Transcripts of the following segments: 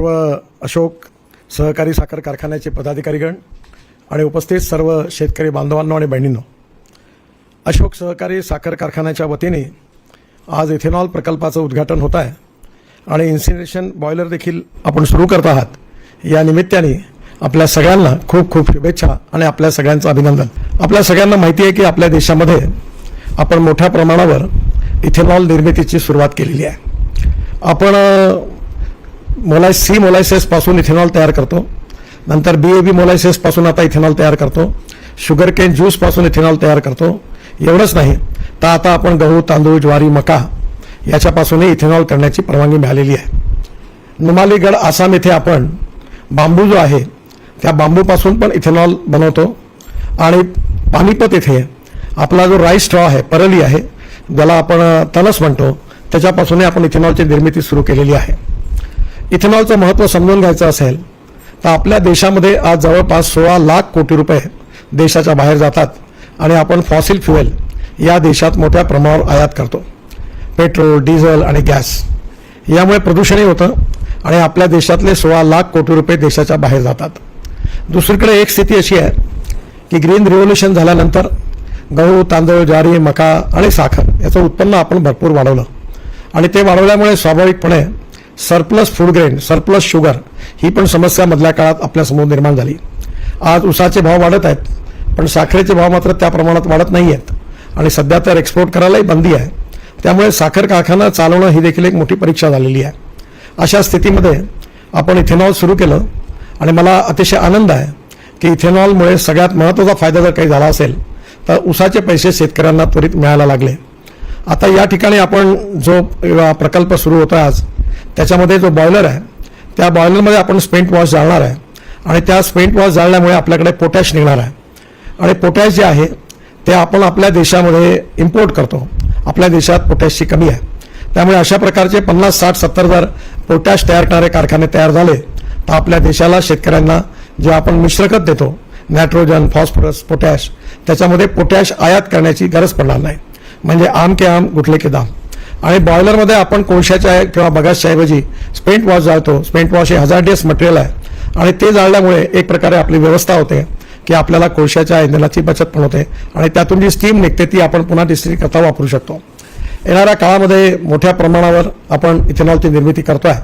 सर्व अशोक सहकारी साखर कारखान्याचे पदाधिकारीगण आणि उपस्थित सर्व शेतकरी बांधवांनो आणि बहिणींनो, अशोक सहकारी साखर कारखान्याच्या वतीने आज इथेनॉल प्रकल्पाचं उद्घाटन होत आहे आणि इन्सिनरेशन बॉयलर देखील आपण सुरू करत आहात। या निमित्ताने आपल्या सगळ्यांना खूप खूप शुभेच्छा आणि आपल्या सगळ्यांचं अभिनंदन। आपल्या सगळ्यांना माहिती आहे की आपल्या देशामध्ये आपण मोठ्या प्रमाणावर इथेनॉल निर्मितीची सुरुवात केलेली आहे। आपण मोलायसेस पासून इथेनॉल तयार करतो, नंतर BAB मोलायसेस पासून आता इथेनॉल तयार करतो, शुगर केन ज्यूस पासून इथेनॉल तयार करतो। एवढंच नाही तर आता आपण गहू, तांदूळ, ज्वारी, मका याच्यापासूनही इथेनॉल करण्याची परवानगी मिळालेली आहे। नुमालीगड आसाम येथे आपण बांबू जो आहे त्या बांबूपासून पण इथेनॉल बनवतो आणि पानिपत येथे आपला जो राईस स्ट्रॉ आहे, परली आहे, ज्याला आपण तणस म्हणतो, त्याच्यापासूनही आपण इथेनॉलची निर्मिती सुरू केलेली आहे। इथेनॉलचं महत्त्व समजून घ्यायचं असेल तर आपल्या देशामध्ये आज जवळपास 16 लाख कोटी रुपये देशाच्या बाहेर जातात आणि आपण फॉसिल फ्युएल या देशात मोठ्या प्रमाणावर आयात करतो। पेट्रोल, डिझेल आणि गॅस यामुळे प्रदूषणही होतं आणि आपल्या देशातले 16 लाख कोटी रुपये देशाच्या बाहेर जातात। दुसरीकडे एक स्थिती अशी आहे की ग्रीन रिव्होल्यूशन झाल्यानंतर गहू, तांदूळ, ज्वारी, मका आणि साखर याचं उत्पन्न आपण भरपूर वाढवलं आणि ते वाढवल्यामुळे स्वाभाविकपणे surplus food grain, surplus sugar ही पण समस्या मधल्या काळात आपल्यासमोर निर्माण झाली। आज ऊसाचे भाव वाढत आहेत पण साखरेचे भाव मात्र त्या प्रमाणात वाढत नाही आहेत आणि सध्या तर एक्सपोर्ट करायलाही बंदी आहे। त्यामुळे साखर कारखाना चालवणं ही देखील एक मोठी परीक्षा झालेली आहे। अशा स्थितीमध्ये आपण इथेनॉल सुरू केलं आणि मला अतिशय आनंद आहे की इथेनॉलमुळे सगळ्यात महत्त्वाचा फायदा जर काही झाला असेल तर ऊसाचे पैसे शेतकऱ्यांना त्वरित मिळायला लागले। आता या ठिकाणी आपण जो प्रकल्प सुरू होता आज, त्याच्यामध्ये जो बॉयलर आहे त्या बॉयलरमध्ये आपण स्पेंट वॉश जाळणार आहे आणि त्या स्पेंट वॉश जाळल्यामुळे आपल्याकडे पोटॅश निघणार आहे आणि पोटॅश जे आहे ते आपण आपल्या देशामध्ये इम्पोर्ट करतो। आपल्या देशात पोटॅशची कमी आहे, त्यामुळे अशा प्रकारचे 50, 60, 70 जर पोटॅश तयार करणारे कारखाने तयार झाले तर आपल्या देशाला, शेतकऱ्यांना जे आपण मिश्रखत देतो, नायट्रोजन, फॉस्फरस, पोटॅश, त्याच्यामध्ये पोटॅश आयात करण्याची गरज पडणार नाही। म्हणजे आम के आम गुठले के दाम। आणि बॉयलरमध्ये आपण कोळशाच्या किंवा बगासच्या ऐवजी स्पेंट वॉश जाळतो। स्पेंट वॉश हे हजार्डियस मटेरियल आहे आणि ते जाळल्यामुळे एक प्रकारे आपली व्यवस्था होते की आपल्याला कोळशाच्या इंधनाची बचत पण होते आणि त्यातून जी स्टीम निघते ती आपण पुन्हा डिस्टिल करता वापरू शकतो। येणाऱ्या काळामध्ये मोठ्या प्रमाणावर आपण इथेनॉलची निर्मिती करतोय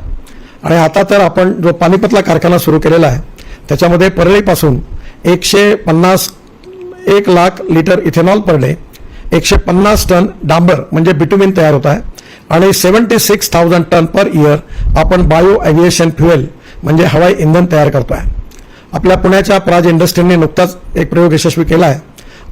आणि आता तर आपण जो पानिपतला कारखाना सुरू केलेला आहे त्याच्यामध्ये परळीपासून 1 lakh litre ethanol per day, 150 tonne डांबर म्हणजे बिटुमिन तयार होत आहे आणि 76,000 टन पर इयर आपण बायो एव्हिएशन फ्युएल म्हणजे हवाई इंधन तयार करतोय। आपल्या पुण्याच्या प्राज इंडस्ट्रीने नुकताच एक प्रयोग यशस्वी केला आहे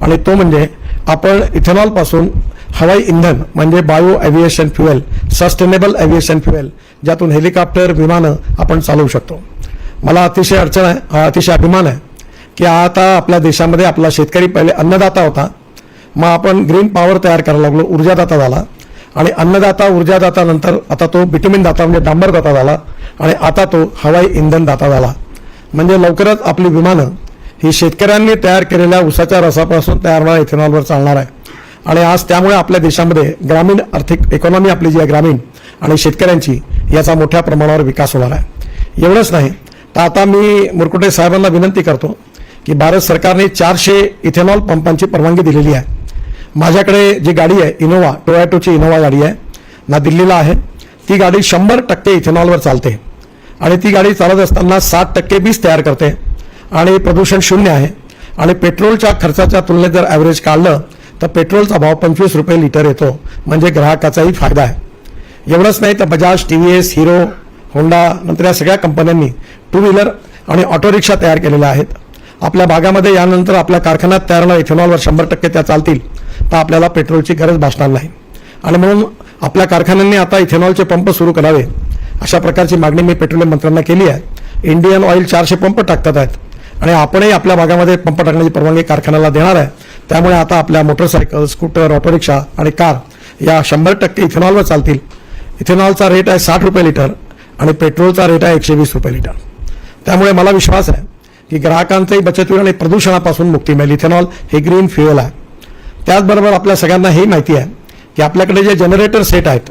आणि तो म्हणजे आपण इथेनॉलपासून हवाई इंधन म्हणजे bio aviation fuel, sustainable aviation fuel, ज्यातून हेलिकॉप्टर, विमानं आपण चालवू शकतो। मला अतिशय अतिशय अभिमान आहे की आता आपल्या देशामध्ये आपला शेतकरी पहिले अन्नदाता होता, मग आपण ग्रीन पॉवर तयार करायला लागलो, ऊर्जादाता झाला आणि अन्नदाता, ऊर्जादाता नंतर आता तो बिटुमिन दाता म्हणजे डांबर दाता झाला आणि आता तो हवाई इंधन दाता झाला। म्हणजे लवकरच आपली विमानं ही शेतकऱ्यांनी तयार केलेल्या ऊसाच्या रसापासून तयार होणाऱ्या इथेनॉलवर चालणार आहे आणि आज त्यामुळे आपल्या देशामध्ये ग्रामीण आर्थिक इकॉनॉमी आपली जी आहे ग्रामीण आणि शेतकऱ्यांची, याचा मोठ्या प्रमाणावर विकास होणार आहे। एवढंच नाही तर आता मी मुरकुटे साहेबांना विनंती करतो की भारत सरकारने 400 इथेनॉल पंपांची परवानगी दिलेली आहे। माझ्याकडे जी गाडी आहे इनोवा, टोयोटाची इनोवा गाडी आहे ना, दिल्लीला आहे। ती गाडी 100% इथेनॉलवर चालते आणि ती गाडी चालत असताना 60% बीज तयार करते आणि प्रदूषण शून्य आहे आणि पेट्रोलच्या खर्चाच्या तुलनेत जर ॲव्हरेज काढलं तर पेट्रोलचा भाव 25 रुपये लिटर येतो, म्हणजे ग्राहकाचाही फायदा आहे। एवढंच नाही तर बजाज, TVS, हिरो, होंडा नंतर या सगळ्या कंपन्यांनी 2 व्हीलर आणि ऑटो रिक्षा तयार केलेल्या आहेत। आपल्या भागामध्ये यानंतर आपल्या कारखान्यात तयार होणाऱ्या इथेनॉलवर 100% त्या चालतील तर आपल्याला पेट्रोलची गरज भासणार नाही आणि म्हणून आपल्या कारखान्यांनी आता इथेनॉलचे पंप सुरू करावे अशा प्रकारची मागणी मी पेट्रोलियम मंत्र्यांना केली आहे। इंडियन ऑइल 400 पंप टाकतात आहेत आणि आपणही आपल्या भागामध्ये पंप टाकण्याची परवानगी कारखान्याला देणार आहे। त्यामुळे आता आपल्या मोटरसायकल, स्कूटर, ऑटो रिक्षा आणि कार या 100% इथेनॉलवर चालतील। इथेनॉलचा रेट आहे 60 रुपये लिटर आणि पेट्रोलचा रेट आहे 120 रुपये लिटर। त्यामुळे मला विश्वास आहे की ग्राहकांचंही बचत होईल आणि प्रदूषणापासून मुक्ती मिळेल। इथेनॉल हे ग्रीन फ्युएल आहे। त्याचबरोबर आपल्या सगळ्यांना हे माहिती आहे की आपल्याकडे जे जनरेटर सेट आहेत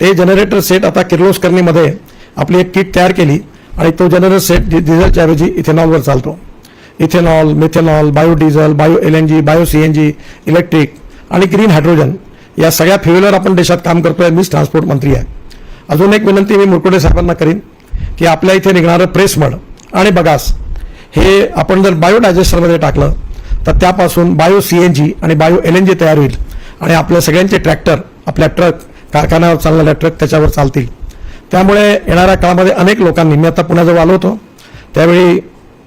ते जनरेटर सेट आता किर्लोस्करनीमध्ये आपली एक किट तयार केली आणि तो जनरल सेट डिझेलच्या ऐवजी इथेनॉलवर चालतो. Ethanol, methanol, biodiesel, bio LNG, bio CNG, electric आणि ग्रीन हायड्रोजन या सगळ्या फ्युएलवर आपण देशात काम करतोय. मीच ट्रान्सपोर्ट मंत्री आहे. अजून एक विनंती मी मुरकुटे साहेबांना करीन की आपल्या इथे निघणारं प्रेस मड आणि बगास हे आपण जर बायोडायजेस्टरमध्ये टाकलं तर त्यापासून बायो CNG आणि बायो LNG तयार होईल आणि आपल्या सगळ्यांचे ट्रॅक्टर, आपल्या ट्रक, कारखान्यावर चालणाऱ्या ट्रक त्याच्यावर चालतील. त्यामुळे येणाऱ्या काळामध्ये अनेक लोकांनी, मी आता पुण्याजवळ आलो होतो त्यावेळी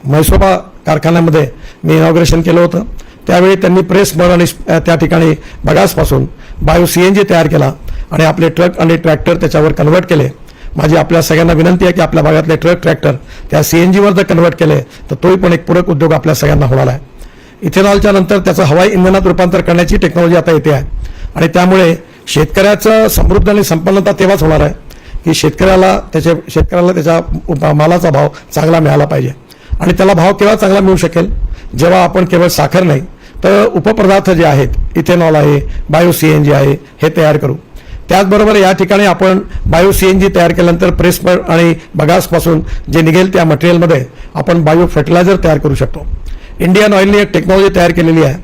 म्हैसोबा कारखान्यामध्ये मी इनॉग्रेशन केलं होतं, त्यावेळी त्यांनी प्रेस मड आणि त्या ठिकाणी बगासपासून बायो CNG तयार केला आणि आपले ट्रक आणि ट्रॅक्टर त्याच्यावर कन्व्हर्ट केले. माझी आपल्या सगळ्यांना विनंती आहे की आपल्या भागातले ट्रक, ट्रॅक्टर त्या CNGवर जर कन्व्हर्ट केले तर तोही पण एक पूरक उद्योग आपल्या सगळ्यांना होणार आहे. इथेनॉलच्या नंतर त्याचं हवाई इंधनात रूपांतर करण्याची टेक्नॉलॉजी आता येते आहे आणि त्यामुळे शेतकऱ्याचं समृद्ध आणि संपन्नता तेव्हाच होणार आहे की शेतकऱ्याला त्याच्या मालाचा भाव चांगला मिळाला पाहिजे. आणि त्याला भाव केव्हा चांगला मिळू शकेल, जेव्हा आपण केवळ साखर नाही तर उपपदार्थ जे आहेत, इथेनॉल आहे, बायो CNG आहे, हे तयार करू. त्याचबरोबर या ठिकाणी आपण बायो CNG तयार केल्यानंतर प्रेस आणि बगासपासून जे निघेल त्या मटेरियलमध्ये आपण बायो फर्टिलायझर तयार करू शकतो. इंडियन ऑइलने एक टेक्नॉलॉजी तयार केलेली आहे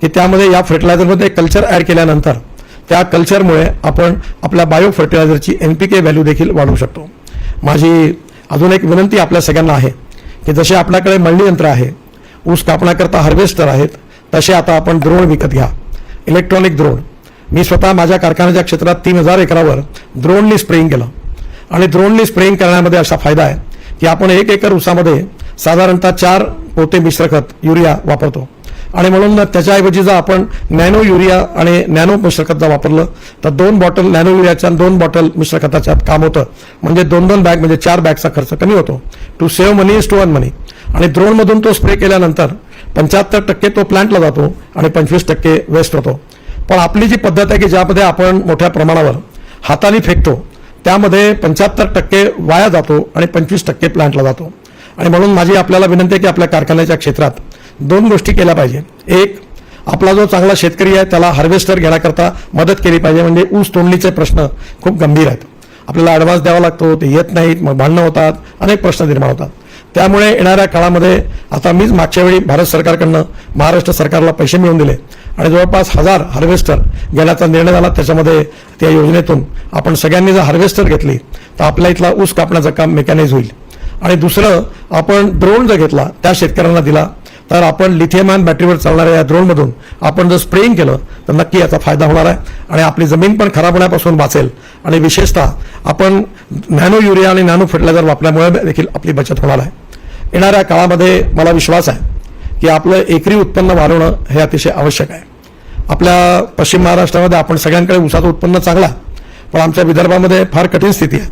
की त्यामध्ये या फर्टिलायझरमध्ये कल्चर ॲड केल्यानंतर त्या कल्चरमुळे आपण आपल्या बायो फर्टिलायझरची NPK व्हॅल्यू देखील वाढवू शकतो. माझी अजून एक विनंती आपल्या सगळ्यांना आहे की जसे आपल्याकडे मळणी यंत्र आहे, ऊस कापण्याकरता हार्वेस्टर आहेत, तसे आता आपण ड्रोन विकत घ्या, इलेक्ट्रॉनिक ड्रोन. मी स्वतः माझ्या कारखान्याच्या क्षेत्रात 3000 एकरावर ड्रोननी स्प्रेइंग केलं आणि ड्रोननी स्प्रेइंग करण्यामध्ये असा फायदा आहे की आपण 1 एकर ऊसामध्ये साधारणतः 4 पोते मिश्रखत युरिया वापरतो आणि म्हणून त्याच्याऐवजी जर आपण नॅनो युरिया आणि नॅनो मिश्रखत जर वापरलं तर 2 बॉटल नॅनो युरियाच्या 2 बॉटल मिश्रखताच्या काम होतं. म्हणजे 2-2 बॅग म्हणजे 4 बॅगचा खर्च कमी होतो. To save money is to earn money. आणि ड्रोनमधून तो स्प्रे केल्यानंतर 75% तो प्लांटला जातो आणि 25% वेस्ट होतो. पण आपली जी पद्धत आहे की ज्यामध्ये आपण मोठ्या प्रमाणावर हाताने फेकतो त्यामध्ये 75% वाया जातो आणि 25% प्लांटला जातो. आणि म्हणून माझी आपल्याला विनंती आहे की आपल्या कारखान्याच्या क्षेत्रात 2 गोष्टी केल्या पाहिजे. एक, आपला जो चांगला शेतकरी आहे त्याला हार्वेस्टर घेण्याकरता मदत केली पाहिजे. म्हणजे ऊस तोडणीचे प्रश्न खूप गंभीर आहेत, आपल्याला ॲडव्हान्स द्यावा लागतो, ते येत नाहीत, मग भांडणं होतात, अनेक प्रश्न निर्माण होतात. त्यामुळे येणाऱ्या काळामध्ये आता मीच मागच्या वेळी भारत सरकारकडनं महाराष्ट्र सरकारला पैसे मिळवून दिले आणि जवळपास 1000 हार्वेस्टर घेण्याचा निर्णय झाला. त्याच्यामध्ये त्या योजनेतून आपण सगळ्यांनी जर हार्वेस्टर घेतली तर आपल्या इथला ऊस कापण्याचं काम मेकॅनाइज होईल. आणि दुसरं, आपण ड्रोन जर घेतला त्या शेतकऱ्यांना दिला तर आपण लिथियम आयन बॅटरीवर चालणाऱ्या या ड्रोनमधून आपण जर स्प्रेइंग केलं तर नक्की याचा फायदा होणार आहे आणि आपली जमीन पण खराब होण्यापासून वाचेल. आणि विशेषतः आपण नॅनो युरिया आणि नॅनो फर्टिलायझर वापरल्यामुळे देखील आपली बचत होणार आहे. येणाऱ्या काळामध्ये मला विश्वास आहे की आपलं एकरी उत्पन्न वाढवणं हे अतिशय आवश्यक आहे. आपल्या पश्चिम महाराष्ट्रामध्ये आपण सगळ्यांकडे ऊसाचं उत्पन्न चांगला, पण आमच्या विदर्भामध्ये फार कठीण स्थिती आहे.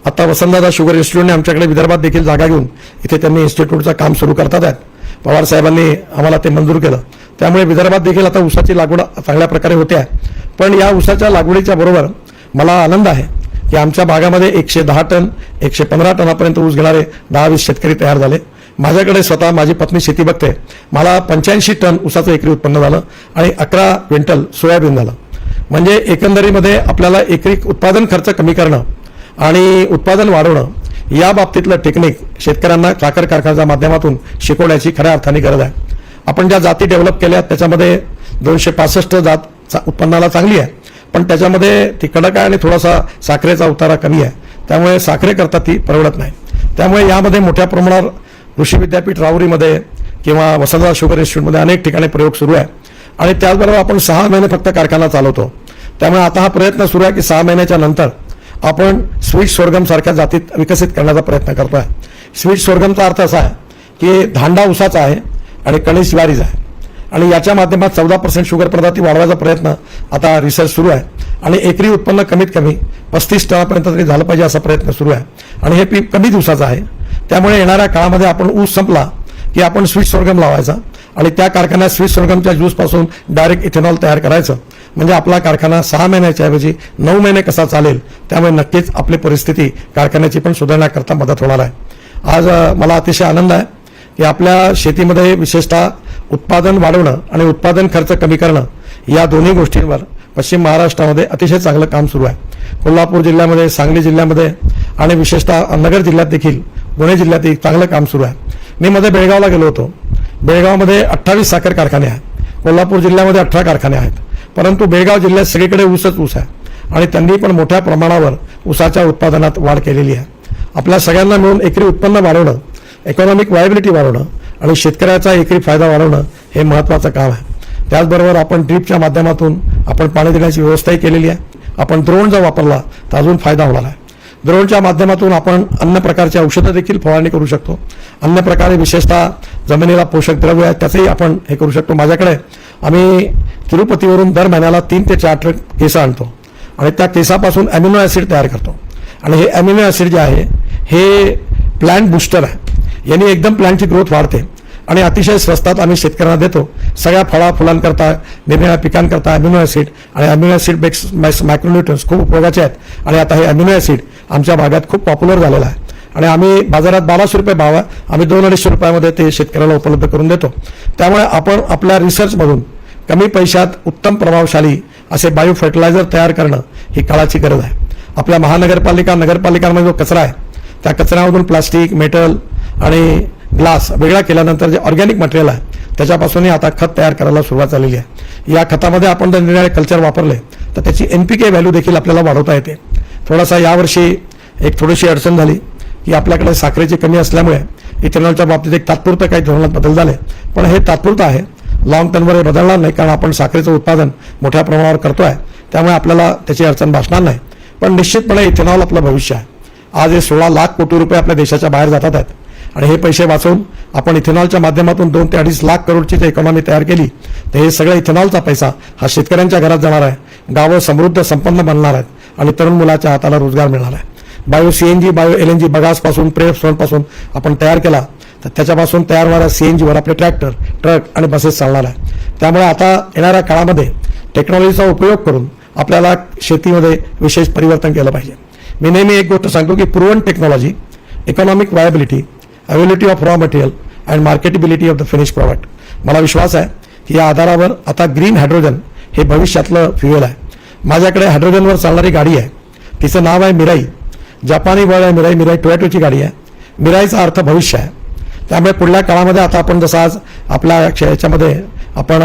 आता वसंतदादा शुगर इन्स्टिट्यूटने आमच्याकडे विदर्भात देखील जागा घेऊन इथे त्यांनी इन्स्टिट्यूटचं काम सुरू करतात आहेत. पवार साहेबांनी आम्हाला ते मंजूर केलं, त्यामुळे विदर्भात देखील आता ऊसाची लागवड चांगल्या प्रकारे होते आहे. पण या ऊसाच्या लागवडीच्या बरोबर मला आनंद आहे की आमच्या भागामध्ये 110 टन 115 टनापर्यंत ऊस घेणारे 10-20 शेतकरी तयार झाले. माझ्याकडे स्वतः माझी पत्नी शेती बघते, मला 85 टन ऊसाचं एकरी उत्पन्न झालं आणि 11 क्विंटल सोयाबीन झालं. म्हणजे एकंदरीमध्ये आपल्याला एकरी उत्पादन खर्च कमी करणं आणि उत्पादन वाढवणं या बाबतीतलं टेक्निक शेतकऱ्यांना साखर कारखान्याच्या माध्यमातून शिकवण्याची खऱ्या अर्थाने गरज आहे. आपण ज्या जाती डेव्हलप केल्या त्याच्यामध्ये 265 जात उत्पन्नाला चांगली आहे, पण त्याच्यामध्ये ती कडक आहे आणि थोडासा साखरेचा उतारा कमी आहे, त्यामुळे साखरेकरता ती परवडत नाही. त्यामुळे यामध्ये मोठ्या प्रमाणावर कृषी विद्यापीठ राहुरीमध्ये किंवा वसंतदादा शुगर इन्स्टिट्यूटमध्ये अनेक ठिकाणी प्रयोग सुरू आहे. आणि त्याचबरोबर आपण 6 महिने फक्त कारखाना चालवतो. त्यामुळे आता हा प्रयत्न सुरू आहे की 6 महिन्याच्या नंतर आपण स्वीट सोरगम सारख्या जातीत विकसित करण्याचा प्रयत्न करतो आहे. स्वीट सोरगमचा अर्थ असा आहे की धांडा ऊसाचा आहे आणि कणीस ज्वारीचा आहे आणि याच्या माध्यमात 14% शुगर प्रजाती वाढवायचा प्रयत्न आता रिसर्च सुरू आहे आणि एकरी उत्पन्न कमीत कमी 35 टनापर्यंत तरी झालं पाहिजे असा प्रयत्न सुरू आहे. आणि हे पीक कमी दिवसाचं आहे, त्यामुळे येणाऱ्या काळामध्ये आपण ऊस संपला की आपण स्वीट सोरगम लावायचा आणि त्या कारखान्यात स्वीट सोरगमच्या ज्यूसपासून डायरेक्ट इथेनॉल तयार करायचं. म्हणजे आपला कारखाना 6 महिन्याच्या ऐवजी 9 महिने कसा चालेल, त्यामुळे नक्कीच आपली परिस्थिती कारखान्याची पण सुधारण्याकरता मदत होणार आहे. आज मला अतिशय आनंद आहे की आपल्या शेतीमध्ये विशेषतः उत्पादन वाढवणं आणि उत्पादन खर्च कमी करणं या दोन्ही गोष्टींवर पश्चिम महाराष्ट्रामध्ये अतिशय चांगलं काम सुरू आहे. कोल्हापूर जिल्ह्यामध्ये, सांगली जिल्ह्यामध्ये आणि विशेषतः नगर जिल्ह्यात देखील पुणे जिल्ह्यात एक चांगलं काम सुरू आहे. मी मध्ये बेळगावला गेलो होतो. बेळगावमध्ये 28 साखर कारखाने आहेत. कोल्हापूर जिल्ह्यामध्ये 18 कारखाने आहेत. परंतु बेळगाव जिल्ह्यात सगळीकडे ऊसच ऊस आहे आणि त्यांनी पण मोठ्या प्रमाणावर ऊसाच्या उत्पादनात वाढ केलेली आहे. आपल्या सगळ्यांना मिळून एकरी उत्पन्न वाढवणं, इकॉनॉमिक व्हायबिलिटी वाढवणं आणि शेतकऱ्याचा एकरी फायदा वाढवणं हे महत्त्वाचं काम आहे. त्याचबरोबर आपण ड्रीपच्या माध्यमातून आपण पाणी देण्याची व्यवस्थाही केलेली आहे. आपण ड्रोन जर वापरला तर अजून फायदा होणार आहे. ड्रोनच्या माध्यमातून आपण अन्य प्रकारची औषधं देखील फवारणी करू शकतो. अन्य प्रकारे विशेषतः जमिनीला पोषक द्रव्य आहे त्याचंही आपण हे करू शकतो. माझ्याकडे आम्ही तिरुपतीवरून दर महिन्याला 3 ते 4 ट्रक केसं आणतो आणि त्या केसापासून अॅमिनो ॲसिड तयार करतो. आणि हे अॅमिनो ॲसिड जे आहे हे प्लांट बुस्टर आहे. यांनी एकदम प्लांटची ग्रोथ वाढते आणि अतिशय स्वस्तात आम्ही शेतकऱ्यांना देतो. सगळ्या फळा फुलांकरता, निरनिराळ्या पिकांकरता अॅमिनो ॲसिड आणि अॅमिनो ॲसिड बेस्ड मायक्रोन्यूट्रन्स खूप उपयोगाचे आहेत. आणि आता हे अॅमिनो ॲसिड आमच्या भागात खूप पॉप्युलर झालेलं आहे आणि आम्ही बाजारात 1200 रुपये भाव आहे, आम्ही 2-250 रुपयामध्ये ते शेतकऱ्याला उपलब्ध करून देतो. त्यामुळे आपण आपल्या रिसर्चमधून कमी पैशात उत्तम प्रभावशाली असे बायो फर्टिलायझर तयार करणं ही काळाची गरज आहे. आपल्या नगरपालिकांमध्ये जो कचरा आहे त्या कचऱ्यामधून प्लास्टिक, मेटल आणि ग्लास वेगळा केल्यानंतर जे ऑर्गॅनिक मटेरियल आहे त्याच्यापासूनही आता खत तयार करायला सुरुवात झालेली आहे. या खतामध्ये आपण जर निरनिराळे कल्चर वापरले तर त्याची NPK व्हॅल्यू देखील आपल्याला वाढवता येते. थोडासा यावर्षी एक थोडीशी अडचण झाली की आपल्याकडे साखरेची कमी असल्यामुळे इथेनॉलच्या बाबतीत एक तात्पुरतं काही धोरणात बदल झाले, पण हे तात्पुरतं आहे. लॉंग टर्मवर हे बदलणार नाही कारण आपण साखरेचं उत्पादन मोठ्या प्रमाणावर करतो आहे. त्यामुळे आपल्याला त्याची अडचण भासणार नाही. पण निश्चितपणे इथेनॉल आपलं भविष्य आहे. आज हे 16 लाख कोटी रुपये आपल्या देशाच्या बाहेर जातात आहेत आणि हे पैसे वाचवून आपण इथेनॉलच्या माध्यमातून 2 ते 2.5 लाख करोडची जर इकॉनॉमी तयार केली तर हे सगळं इथेनॉलचा पैसा हा शेतकऱ्यांच्या घरात जाणार आहे. गावं समृद्ध संपन्न बनणार आहेत आणि तरुण मुलाच्या हाताला रोजगार मिळणार आहे. बायो CNG, बायो LNG बगासपासून, प्रेप्सपासून आपण तयार केला तर त्याच्यापासून तयार होणाऱ्या CNGवर आपले ट्रॅक्टर, ट्रक आणि बसेस चालणार आहे. त्यामुळे आता येणाऱ्या काळामध्ये टेक्नॉलॉजीचा उपयोग करून आपल्याला शेतीमध्ये विशेष परिवर्तन केलं पाहिजे. मी नेहमी एक गोष्ट सांगतो की proven technology, economic viability, availability of raw material and marketability of the finish product. मला विश्वास आहे की या आधारावर आता ग्रीन हायड्रोजन हे भविष्यातलं फ्युएल आहे. माझ्याकडे हायड्रोजनवर चालणारी गाडी आहे, तिचं नाव आहे मिराई. जपानी वर्ड आहे मिराई टोयोटोची गाडी आहे. मिराईचा अर्थ भविष्य आहे. त्यामुळे पुढल्या काळामध्ये आता आपण जसं आज आपल्या याच्यामध्ये आपण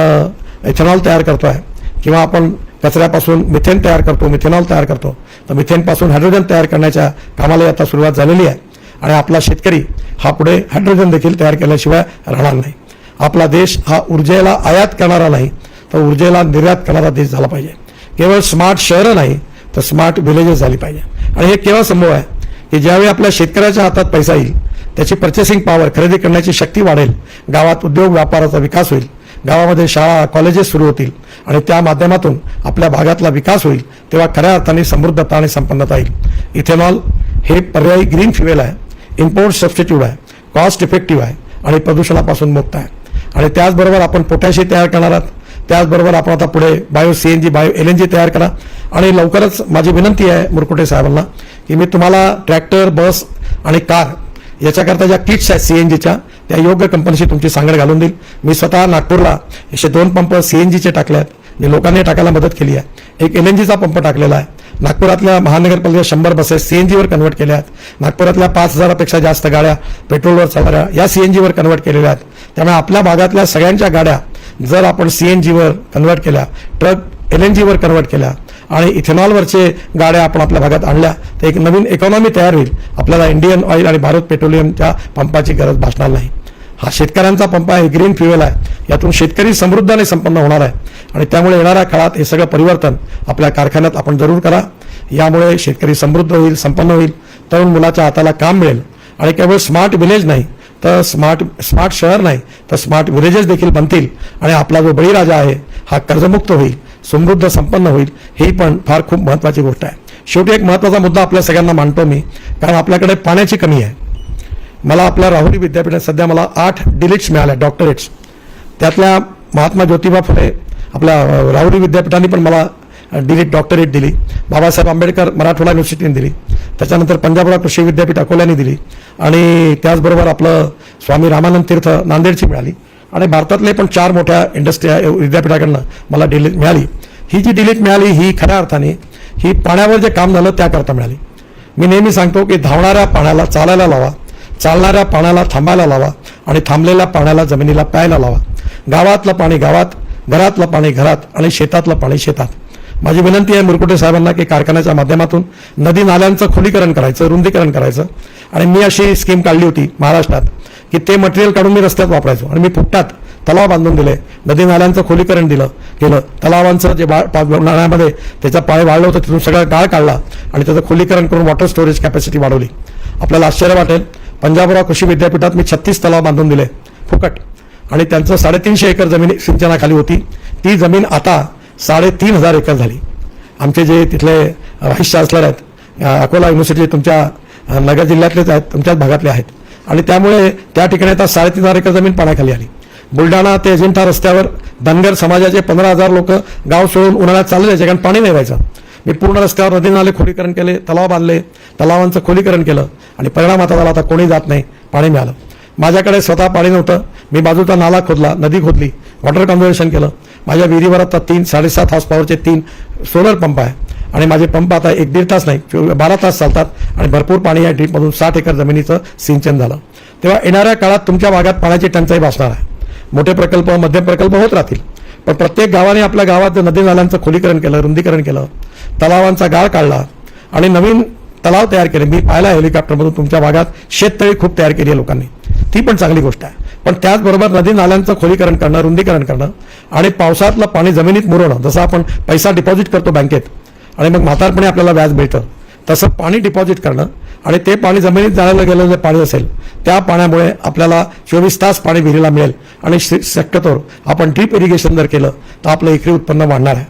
इथेनॉल तयार करतो आहे किंवा आपण कचऱ्यापासून मिथेन तयार करतो, मिथेनॉल तयार करतो, तर मिथेनपासून हायड्रोजन तयार करण्याच्या कामाला आता सुरुवात झालेली आहे. आणि आपला शेतकरी हा पुढे हायड्रोजन देखील तयार केल्याशिवाय राहणार नाही. आपला देश हा ऊर्जेला आयात करणारा नाही तर ऊर्जेला निर्यात करणारा देश झाला पाहिजे. केवळ स्मार्ट शहरं नाही तर स्मार्ट विलेजेस झाली पाहिजे. आणि हे केव्हा संभव आहे की ज्यावेळी आपल्या शेतकऱ्याच्या हातात पैसा येईल, त्याची पर्चेसिंग पॉवर, खरेदी करण्याची शक्ती वाढेल, गावात उद्योग व्यापाराचा विकास होईल, गावामध्ये शाळा कॉलेजेस सुरू होतील आणि त्या माध्यमातून आपल्या भागातला विकास होईल, तेव्हा खऱ्या अर्थाने समृद्धता आणि संपन्नता येईल. इथेनॉल हे पर्यायी ग्रीन फ्युएल आहे, इम्पोर्ट सबस्टिट्यूट आहे, कॉस्ट इफेक्टिव्ह आहे आणि प्रदूषणापासून मुक्त आहे. आणि त्याचबरोबर आपण पोटॅशी तयार करणार आहात. त्याचबरोबर आपण आता पुढे बायो CNG, बायो LNG तयार करा. आणि लवकरच माझी विनंती आहे मुरकुटे साहेबांना की मी तुम्हाला ट्रॅक्टर, बस आणि कार याच्याकरता ज्या किट्स आहेत CNGच्या त्या योग्य कंपनीशी तुमची सांगड घालून देईल. मी स्वतः नागपूरला 102 पंप CNGचे टाकले आहेत, मी लोकांनी टाकायला मदत केली आहे. एक LNGचा पंप टाकलेला आहे. नागपुरातल्या महानगरपालिकेच्या 100 बसेस CNGवर कन्वर्ट केल्या आहेत. नागपुरातल्या 5000पेक्षा जास्त गाड्या पेट्रोलवर चालणाऱ्या या CNGवर कन्वर्ट केलेल्या आहेत. त्यामुळे आपल्या भागातल्या सगळ्यांच्या गाड्या जर आपण CNGवर कन्वर्ट केल्या, ट्रक LNGवर कन्वर्ट केल्या आणि इथेनॉलवरचे गाड्या आपण आपल्या भागात आणल्या तर एक नवीन इकॉनॉमी तयार होईल. आपल्याला इंडियन ऑइल आणि भारत पेट्रोलियमच्या पंपाची गरज भासणार नाही. हा शेतकऱ्यांचा पंप आहे, ग्रीन फ्युएल आहे. यातून शेतकरी समृद्ध आणि संपन्न होणार आहे आणि त्यामुळे येणाऱ्या काळात हे सगळं परिवर्तन आपल्या कारखान्यात आपण जरूर करा. यामुळे शेतकरी समृद्ध होईल, संपन्न होईल, तरुण मुलाच्या हाताला काम मिळेल आणि केवळ स्मार्ट विलेज नाही तर स्मार्ट शहर नाही तर स्मार्ट विलेजेस देखील बनतील आणि आपला जो बळीराजा आहे हा कर्जमुक्त होईल, समृद्ध संपन्न होईल. ही पण फार खूप महत्त्वाची गोष्ट आहे. शेवटी एक महत्त्वाचा मुद्दा आपल्या सगळ्यांना मांडतो मी, कारण आपल्याकडे पाण्याची कमी आहे. मला आपल्या राहुरी विद्यापीठात सध्या मला 8 डिलीट्स मिळाल्या, डॉक्टरेट्स. त्यातल्या महात्मा ज्योतिबा फुले आपल्या राहुरी विद्यापीठाने पण मला डॉक्टरेट दिली. बाबासाहेब आंबेडकर मराठवाडा युनिव्हर्सिटीने दिली. त्याच्यानंतर पंजाबराव कृषी विद्यापीठ अकोल्याने दिली आणि त्याचबरोबर आपलं स्वामी रामानंद तीर्थ नांदेडची मिळाली आणि भारतातले पण 4 मोठ्या विद्यापीठाकडनं मला डिलीट मिळाली. ही जी डिलीट मिळाली ही खऱ्या अर्थाने ही पाण्यावर जे काम झालं त्याकरता मिळाली. मी नेहमी सांगतो की धावणाऱ्या पाण्याला चालायला लावा, चालणाऱ्या पाण्याला थांबायला लावा आणि थांबलेल्या पाण्याला जमिनीला प्यायला लावा. गावातलं पाणी गावात, घरातलं पाणी घरात आणि शेतातलं पाणी शेतात. माझी विनंती आहे मुरकुटे साहेबांना की कारखान्याच्या माध्यमातून नदी नाल्यांचं खोलीकरण करायचं, रुंदीकरण करायचं. आणि मी अशी स्कीम काढली होती महाराष्ट्रात की ते मटेरियल काढून मी रस्त्यात वापरायचो आणि मी फुकटात तलाव बांधून दिले, नदी नाल्यांचं खोलीकरण केलं. तलावांचं जे नाल्यामध्ये त्याचा पाणी वाढलं होतं तिथून सगळा गाळ काढला आणि त्याचं खोलीकरण करून वॉटर स्टोरेज कॅपॅसिटी वाढवली. आपल्याला आश्चर्य वाटेल, पंजाबराव कृषी विद्यापीठात मी 36 तलाव बांधून दिले फुकट आणि त्यांचं 350 एकर जमीन सिंचनाखाली होती. ती जमीन आता 3,500 एकर झाली. आमचे जे तिथले व्हाईस चान्सलर आहेत, अकोला युनिव्हर्सिटी तुमच्या नगर जिल्ह्यातलेच आहेत, तुमच्याच भागातले आहेत आणि त्यामुळे त्या ठिकाणी आता 3,500 एकर जमीन पाण्याखाली आली. बुलढाणा ते अजिंठा रस्त्यावर धनगर समाजाचे 15,000 लोक गाव सोडून उन्हाळ्यात चालले जायचे कारण पाणी नाही राहायचं. मी पूर्ण रस्त्यावर नदी नाले खोलीकरण केले, तलाव बांधले, तलावांचं खोलीकरण केलं आणि परिणाम आता झाला, आता कोणी जात नाही, पाणी मिळालं. माझ्याकडे स्वतः पाणी नव्हतं, मी बाजूचा नाला खोदला, नदी खोदली, वॉटर कन्झर्वेशन केलं. माझ्या विहिरीवर आता 7.5 हॉर्स पॉवरचे 3 सोलर पंप आहे आणि माझे पंप आता 1-1.5 तास नाही 12 तास चालतात आणि भरपूर पाणी या ड्रीपमधून 60 एकर जमिनीचं सिंचन झालं. तेव्हा येणाऱ्या काळात तुमच्या भागात पाण्याची टंचाई भासणार आहे. मोठे प्रकल्प, मध्यम प्रकल्प होत राहतील, पण प्रत्येक गावाने आपल्या गावात नदी नाल्यांचं खोलीकरण केलं, रुंदीकरण केलं, तलावांचा गाळ काढला आणि नवीन तलाव तयार केले. मी पाहिला हेलिकॉप्टरमधून तुमच्या भागात शेततळी खूप तयार केली आहे लोकांनी, ती पण चांगली गोष्ट आहे. पण त्याचबरोबर नदी नाल्यांचं खोलीकरण करणं, रुंदीकरण करणं आणि पावसातलं पाणी जमिनीत मुरवणं. जसं आपण पैसा डिपॉझिट करतो बँकेत आणि मग म्हातारपणी आपल्याला व्याज मिळतं, तसं पाणी डिपॉझिट करणं आणि ते पाणी जमिनीत जायला गेलेलं जे पाणी असेल त्या पाण्यामुळे आपल्याला 24 तास पाणी विहिरीला मिळेल आणि शक्यतो आपण ड्रीप इरिगेशन जर केलं तर आपलं एकरी उत्पन्न वाढणार आहे.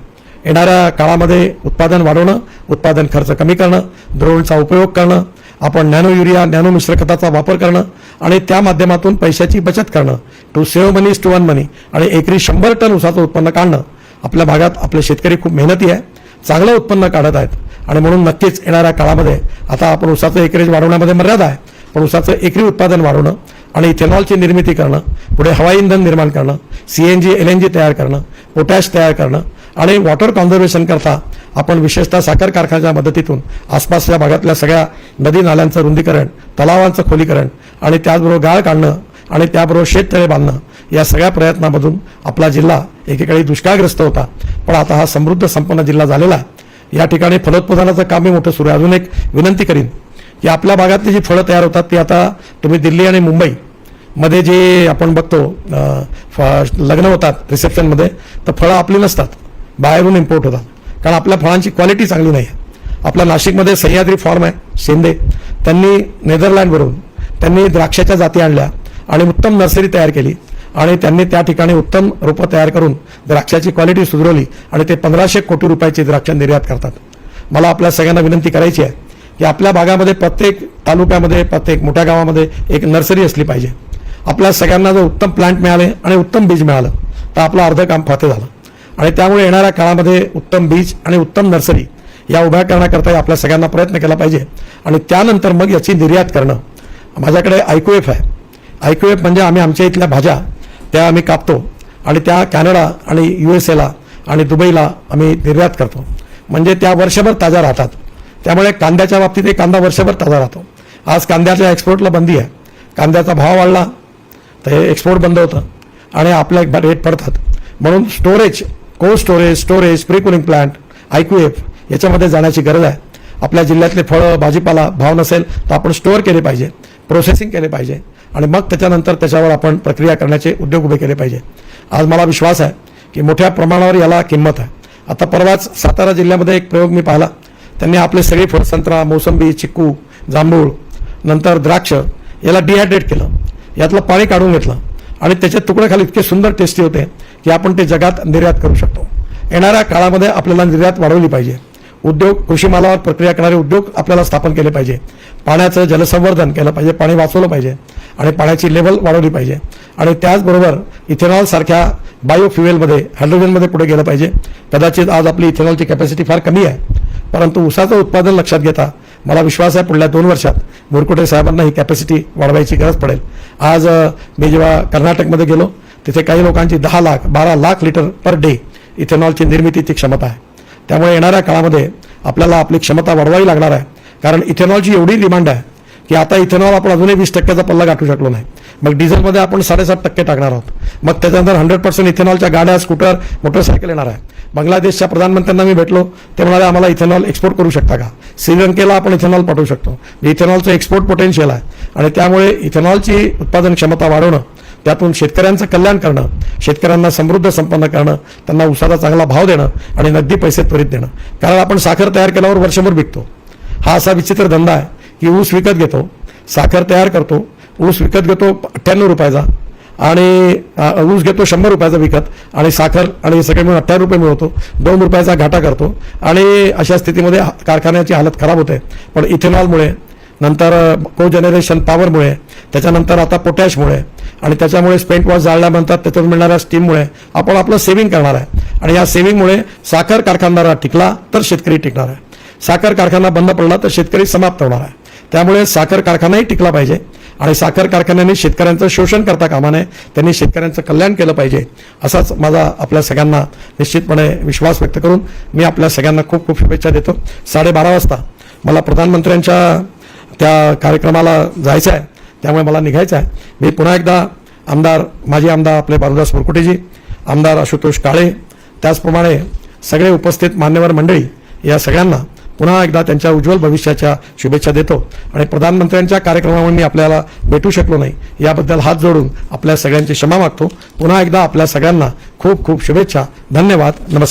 येणाऱ्या काळामध्ये उत्पादन वाढवणं, उत्पादन खर्च कमी करणं, ड्रोनचा उपयोग करणं, आपण नॅनो युरिया, नॅनो मिश्र खताचा वापर करणं आणि त्या माध्यमातून पैशाची बचत करणं, to save money to earn money आणि एकरी 100 टन ऊसाचं उत्पन्न काढणं. आपल्या भागात आपले शेतकरी खूप मेहनती आहे, चांगलं उत्पन्न काढत आहेत आणि म्हणून नक्कीच येणाऱ्या काळामध्ये आता आपण ऊसाचं एकरेज वाढवण्यामध्ये मर्यादा आहे, पण ऊसाचं एकरी उत्पादन वाढवणं आणि इथेनॉलची निर्मिती करणं, पुढे हवाई इंधन निर्माण करणं, CNG LNG तयार करणं, पोटॅश तयार करणं आणि वॉटर कॉन्झर्वेशन करता आपण विशेषतः साखर कारखान्याच्या मदतीतून आसपासच्या भागातल्या सगळ्या नदी नाल्यांचं रुंदीकरण, तलावांचं खोलीकरण आणि त्याचबरोबर गाळ काढणं आणि त्याबरोबर शेततळे बांधणं, या सगळ्या प्रयत्नामधून आपला जिल्हा एकेकाळी दुष्काळग्रस्त होता पण आता हा समृद्ध संपन्न जिल्हा झालेला आहे. या ठिकाणी फलोत्पादनाचं कामही मोठं सुरू आहे. अजून एक विनंती करीन की आपल्या भागातली जी फळं तयार होतात ती आता तुम्ही दिल्ली आणि मुंबईमध्ये जे आपण बघतो लग्न होतात रिसेप्शनमध्ये, तर फळं आपली नसतात, बाहेरून इम्पोर्ट होतात कारण आपल्या फळांची क्वालिटी चांगली नाही आहे. आपल्या नाशिकमध्ये सह्याद्री फार्म आहे शिंदे, त्यांनी नेदरलँडवरून त्यांनी द्राक्षाच्या जाती आणल्या आणि उत्तम नर्सरी तयार केली आणि त्यांनी त्या ठिकाणी उत्तम रोपं तयार करून द्राक्षाची क्वालिटी सुधारवली आणि ते 1,500 कोटी रुपयाची द्राक्ष निर्यात करतात. मला आपल्या सगळ्यांना विनंती करायची आहे की आपल्या भागामध्ये प्रत्येक तालुक्यामध्ये, प्रत्येक मोठ्या गावामध्ये एक नर्सरी असली पाहिजे. आपल्या सगळ्यांना जर उत्तम प्लांट मिळाले आणि उत्तम बीज मिळालं तर आपलं अर्ध काम फाते झालं आणि त्यामुळे येणाऱ्या काळामध्ये उत्तम बीज आणि उत्तम नर्सरी या उभ्या करण्याकरता आपल्या सगळ्यांना प्रयत्न केला पाहिजे आणि त्यानंतर मग याची निर्यात करणं. माझ्याकडे IQF आहे. IQF म्हणजे आम्ही आमच्या इथल्या भाज्या त्या आम्ही कापतो आणि त्या कॅनडा आणि USA आणि दुबईला आम्ही निर्यात करतो, म्हणजे त्या वर्षभर ताज्या राहतात. त्यामुळे कांद्याच्या बाबतीत कांदा वर्षभर ताजा राहतो. आज कांद्याच्या एक्सपोर्टला बंदी आहे, कांद्याचा भाव वाढला तर हे एक्सपोर्ट बंद होतं आणि आपल्या रेट पडतात. म्हणून storage, cold storage, pre cooling plant, IQF याच्यामध्ये जाण्याची गरज आहे. आपल्या जिल्ह्यातले फळं भाजीपाला भाव नसेल तर आपण स्टोअर केले पाहिजे, प्रोसेसिंग केले पाहिजे आणि मग त्याच्यानंतर त्याच्यावर आपण प्रक्रिया करण्याचे उद्योग उभे केले पाहिजे. आज मला विश्वास आहे की मोठ्या प्रमाणावर याला किंमत आहे. आता परवाच सातारा जिल्ह्यामध्ये एक प्रयोग मी पाहिला, त्यांनी आपले सगळे फळ, संत्रा, मोसंबी, चिक्कू, जांभूळ, नंतर द्राक्ष याला डिहायड्रेट केलं, यातलं पाणी काढून घेतलं आणि त्याचे तुकडे खाली इतके सुंदर टेस्टी होते की आपण ते जगात निर्यात करू शकतो. येणाऱ्या काळामध्ये आपल्याला निर्यात वाढवली पाहिजे. उद्योग, कृषी मालावर प्रक्रिया करणारे उद्योग आपल्याला स्थापन केले पाहिजे. पाण्याचं जलसंवर्धन केलं पाहिजे, पाणी वाचवलं पाहिजे आणि पाण्याची लेवल वाढवली पाहिजे आणि त्याचबरोबर इथेनॉल सारख्या बायोफ्युएलमध्ये, हायड्रोजनमध्ये पुढे गेलं पाहिजे. कदाचित आज आपली इथेनॉलची कॅपॅसिटी फार कमी आहे, परंतु ऊसाचं उत्पादन लक्षात घेता मला विश्वास आहे पुढल्या 2 वर्षात मुरकुटे साहेबांना ही कॅपॅसिटी वाढवायची गरज पडेल. आज मी जेव्हा कर्नाटकमध्ये गेलो तिथे काही लोकांची 10 lakh 12 lakh litre per day इथेनॉलची निर्मितीची क्षमता आहे. त्यामुळे येणाऱ्या काळामध्ये आपल्याला आपली क्षमता वाढवावी लागणार आहे कारण इथेनॉलची एवढी डिमांड आहे की आता इथेनॉल आपण अजूनही 20% पल्ला गाठू शकलो नाही. मग डिझेलमध्ये आपण 7.5% टाकणार आहोत. मग त्याच्यानंतर 100% इथेनॉलच्या गाड्या, स्कूटर, मोटरसायकल येणार आहे. बांगलादेशच्या प्रधानमंत्र्यांना मी भेटलो, ते म्हणाले आम्हाला इथेनॉल एक्सपोर्ट करू शकता का. श्रीलंकेला आपण इथेनॉल पाठवू शकतो. इथेनॉलचं एक्सपोर्ट पोटेन्शियल आहे आणि त्यामुळे इथेनॉलची उत्पादन क्षमता वाढवणं, त्यातून शेतकऱ्यांचं कल्याण करणं, शेतकऱ्यांना समृद्ध संपन्न करणं, त्यांना ऊसाचा चांगला भाव देणं आणि नगदी पैसे त्वरित देणं. कारण आपण साखर तयार केल्यावर वर्षभर विकतो. हा असा विचित्र धंदा आहे की ऊस विकत घेतो, साखर तयार करतो, ऊस विकत घेतो 98 रुपयाचा आणि ऊस घेतो 100 रुपयाचा विकत आणि साखर आणि सगळे मिळून 18 रुपये मिळवतो, 2 रुपयाचा घाटा करतो आणि अशा स्थितीमध्ये कारखान्याची हालत खराब होते. पण इथेनॉलमुळे, नंतर को जनरेशन पॉवरमुळे, त्याच्यानंतर आता पोटॅशमुळे आणि त्याच्यामुळे स्पेंट वॉश जाळल्यानंतर त्याच्यातून मिळणाऱ्या स्टीममुळे आपण आपलं सेव्हिंग करणार आहे आणि या सेव्हिंगमुळे साखर कारखानदार टिकला तर शेतकरी टिकणार आहे. साखर कारखाना बंद पडला तर शेतकरी समाप्त होणार आहे. त्यामुळे साखर कारखानाही टिकला पाहिजे आणि साखर कारखान्याने शेतकऱ्यांचं शोषण करता कामा नये, त्यांनी शेतकऱ्यांचं कल्याण केलं पाहिजे, असाच माझा आपल्या सगळ्यांना निश्चितपणे विश्वास व्यक्त करून मी आपल्या सगळ्यांना खूप खूप शुभेच्छा देतो. 12:30 वाजता मला प्रधानमंत्र्यांच्या त्या कार्यक्रमाला जायचं आहे, त्यामुळे मला निघायचं आहे. मी पुन्हा एकदा माजी आमदार आपले बाळूदास मुरकुटेजी, आमदार आशुतोष काळे, त्याचप्रमाणे सगळे उपस्थित मान्यवर मंडळी, या सगळ्यांना पुन्हा एकदा त्यांच्या उज्ज्वल भविष्याच्या शुभेच्छा देतो आणि प्रधानमंत्र्यांच्या कार्यक्रमावर मी आपल्याला भेटू शकलो नाही याबद्दल हात जोडून आपल्या सगळ्यांची क्षमा मागतो. पुन्हा एकदा आपल्या सगळ्यांना खूप खूप शुभेच्छा. धन्यवाद. नमस्कार.